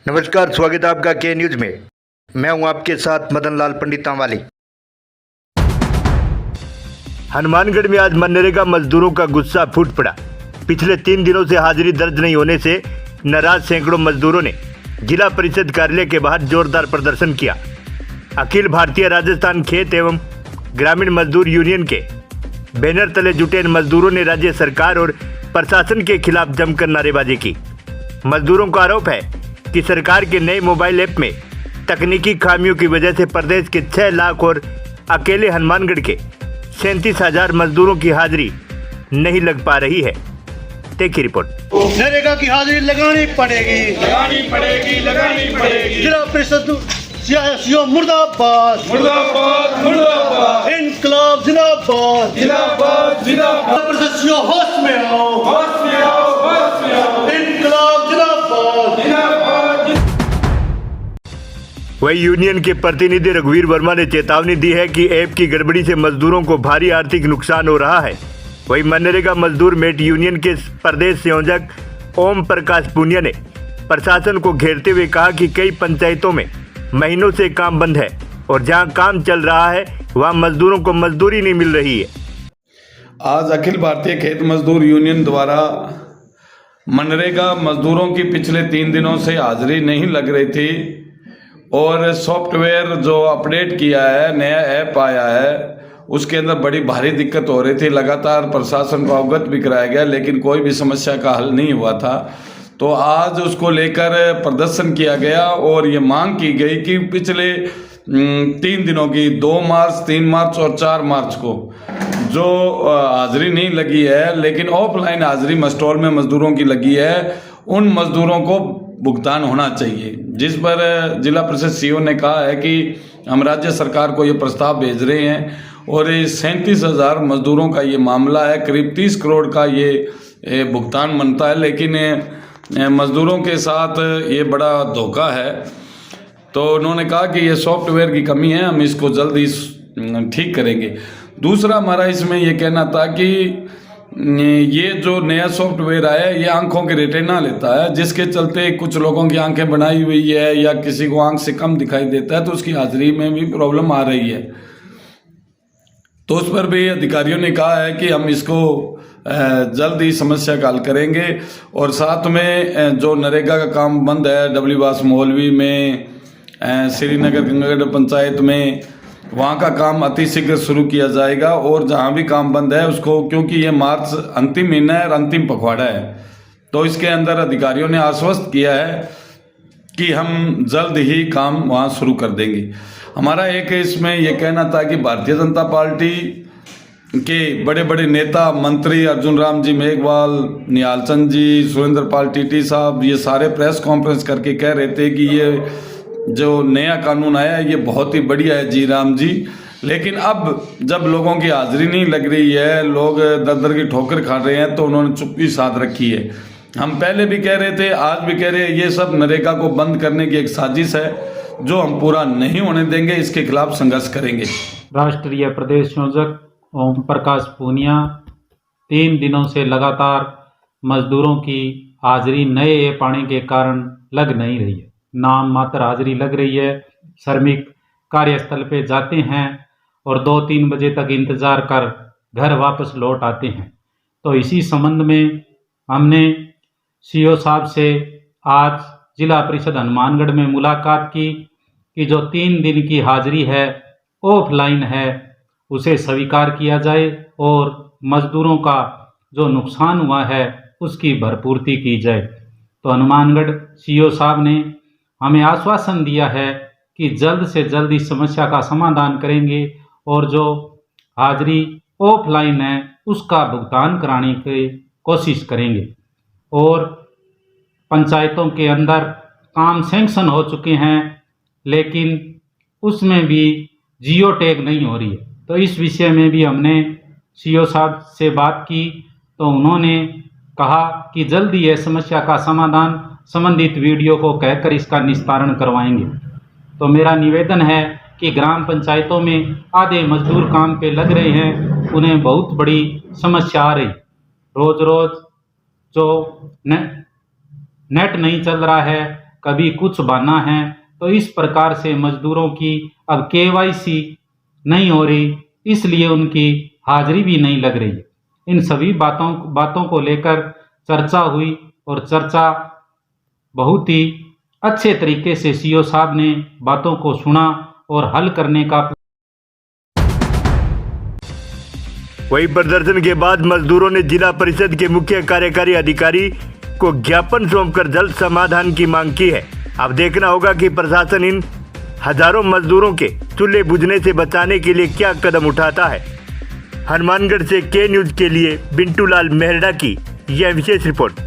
नमस्कार, स्वागत है आपका के न्यूज में। मैं हूं आपके साथ मदन लाल पंडित तांवाली। हनुमानगढ़ में आज मनरेगा मजदूरों का गुस्सा फूट पड़ा। पिछले 3 दिनों से हाजिरी दर्ज नहीं होने से नाराज सैकड़ों मजदूरों ने जिला परिषद कार्यालय के बाहर जोरदार प्रदर्शन किया। अखिल भारतीय राजस्थान खेत एवं ग्रामीण मजदूर यूनियन के बैनर तले जुटे इन मजदूरों ने राज्य सरकार और प्रशासन के खिलाफ जमकर नारेबाजी की। मजदूरों का आरोप है कि सरकार के नए मोबाइल ऐप में तकनीकी खामियों की वजह से प्रदेश के 6 लाख और अकेले हनुमानगढ़ के 37,000 मजदूरों की हाजिरी नहीं लग पा रही है। देखिए रिपोर्ट। नरेगा की हाजिरी लगानी पड़ेगी। जिला परिषद सीओ मुर्दाबाद, इनकलाब जिंदाबाद। जिला परिषद सीओ होश में आओ, इनकलाब जिंदाबाद। वही यूनियन के प्रतिनिधि रघुवीर वर्मा ने चेतावनी दी है कि ऐप की गड़बड़ी से मजदूरों को भारी आर्थिक नुकसान हो रहा है। वही मनरेगा मजदूर मेट यूनियन के प्रदेश संयोजक ओम प्रकाश पुनिया ने प्रशासन को घेरते हुए कहा कि कई पंचायतों में महीनों से काम बंद है और जहां काम चल रहा है वहां मजदूरों को मजदूरी नहीं मिल रही है। आज अखिल भारतीय खेत मजदूर यूनियन द्वारा मनरेगा मजदूरों की पिछले 3 दिनों से हाजिरी नहीं लग रही थी और सॉफ्टवेयर जो अपडेट किया है, नया ऐप आया है, उसके अंदर बड़ी भारी दिक्कत हो रही थी। लगातार प्रशासन को अवगत भी कराया गया लेकिन कोई भी समस्या का हल नहीं हुआ था। तो आज उसको लेकर प्रदर्शन किया गया और ये मांग की गई कि पिछले 3 दिनों की 2 मार्च, 3 मार्च और 4 मार्च को जो हाजिरी नहीं लगी है लेकिन ऑफलाइन हाजिरी मस्टोल में मजदूरों की लगी है, उन मजदूरों को भुगतान होना चाहिए। जिस पर जिला परिषद सीओ ने कहा है कि हम राज्य सरकार को ये प्रस्ताव भेज रहे हैं और ये 37,000 मजदूरों का ये मामला है। करीब 30 करोड़ का ये भुगतान बनता है लेकिन मजदूरों के साथ ये बड़ा धोखा है। तो उन्होंने कहा कि ये सॉफ्टवेयर की कमी है, हम इसको जल्द ही ठीक करेंगे। दूसरा हमारा इसमें ये कहना था कि ये जो नया सॉफ्टवेयर आया है ये आंखों के रेटिना लेता है, जिसके चलते कुछ लोगों की आंखें बनाई हुई है या किसी को आंख से कम दिखाई देता है तो उसकी हाजिरी में भी प्रॉब्लम आ रही है। तो उस पर भी अधिकारियों ने कहा है कि हम इसको जल्द ही समस्या का हल करेंगे। और साथ में जो नरेगा का काम बंद है डबलीवास मौलवी में, श्रीनगर गंगागढ़ पंचायत में, वहाँ का काम अतिशीघ्र शुरू किया जाएगा। और जहाँ भी काम बंद है उसको, क्योंकि ये मार्च अंतिम महीना है और अंतिम पखवाड़ा है, तो इसके अंदर अधिकारियों ने आश्वस्त किया है कि हम जल्द ही काम वहाँ शुरू कर देंगे। हमारा एक इसमें यह कहना था कि भारतीय जनता पार्टी के बड़े बड़े नेता मंत्री अर्जुन राम जी मेघवाल, निहाल चंद जी, सुरेंद्र पाल टीटी साहब, ये सारे प्रेस कॉन्फ्रेंस करके कह रहे थे कि ये जो नया कानून आया है ये बहुत ही बढ़िया है जी राम जी। लेकिन अब जब लोगों की हाजिरी नहीं लग रही है, लोग दर दर की ठोकर खा रहे हैं, तो उन्होंने चुप्पी साध रखी है। हम पहले भी कह रहे थे, आज भी कह रहे हैं, ये सब नरेगा को बंद करने की एक साजिश है जो हम पूरा नहीं होने देंगे। इसके खिलाफ संघर्ष करेंगे। राष्ट्रीय प्रदेश संयोजक ओम प्रकाश पूनिया 3 दिनों से लगातार मजदूरों की हाजिरी नए ऐप आने के कारण लग नहीं रही है। नाम मात्र हाजिरी लग रही है। श्रमिक कार्यस्थल पे जाते हैं और 2-3 बजे तक इंतजार कर घर वापस लौट आते हैं। तो इसी संबंध में हमने सीओ साहब से आज जिला परिषद हनुमानगढ़ में मुलाकात की कि जो 3 दिन की हाजिरी है ऑफलाइन है उसे स्वीकार किया जाए और मजदूरों का जो नुकसान हुआ है उसकी भरपूर्ति की जाए। तो हनुमानगढ़ सीओ साहब ने हमें आश्वासन दिया है कि जल्द से जल्द इस समस्या का समाधान करेंगे और जो हाजिरी ऑफलाइन है उसका भुगतान कराने की कोशिश करेंगे। और पंचायतों के अंदर काम सैंक्शन हो चुके हैं लेकिन उसमें भी जियो टैग नहीं हो रही है। तो इस विषय में भी हमने सीओ साहब से बात की तो उन्होंने कहा कि जल्दी यह समस्या का समाधान संबंधित वीडियो को कहकर इसका निस्तारण करवाएंगे। तो मेरा निवेदन है कि ग्राम पंचायतों में आधे मजदूर काम पे लग रहे हैं, उन्हें बहुत बड़ी समस्या आ रही। रोज रोज जो नेट नहीं चल रहा है कभी कुछ बहाना है। तो इस प्रकार से मजदूरों की अब केवाईसी नहीं हो रही, इसलिए उनकी हाजिरी भी नहीं लग रही है। इन सभी बातों को लेकर चर्चा हुई और चर्चा बहुत ही अच्छे तरीके से सीओ साहब ने बातों को सुना और हल करने का। वहीं प्रदर्शन के बाद मजदूरों ने जिला परिषद के मुख्य कार्यकारी अधिकारी को ज्ञापन सौंपकर जल्द समाधान की मांग की है। अब देखना होगा कि प्रशासन इन हजारों मजदूरों के चूल्हे बुझने से बचाने के लिए क्या कदम उठाता है। हनुमानगढ़ से के न्यूज के लिए बिंटू लाल मेहरडा की यह विशेष रिपोर्ट।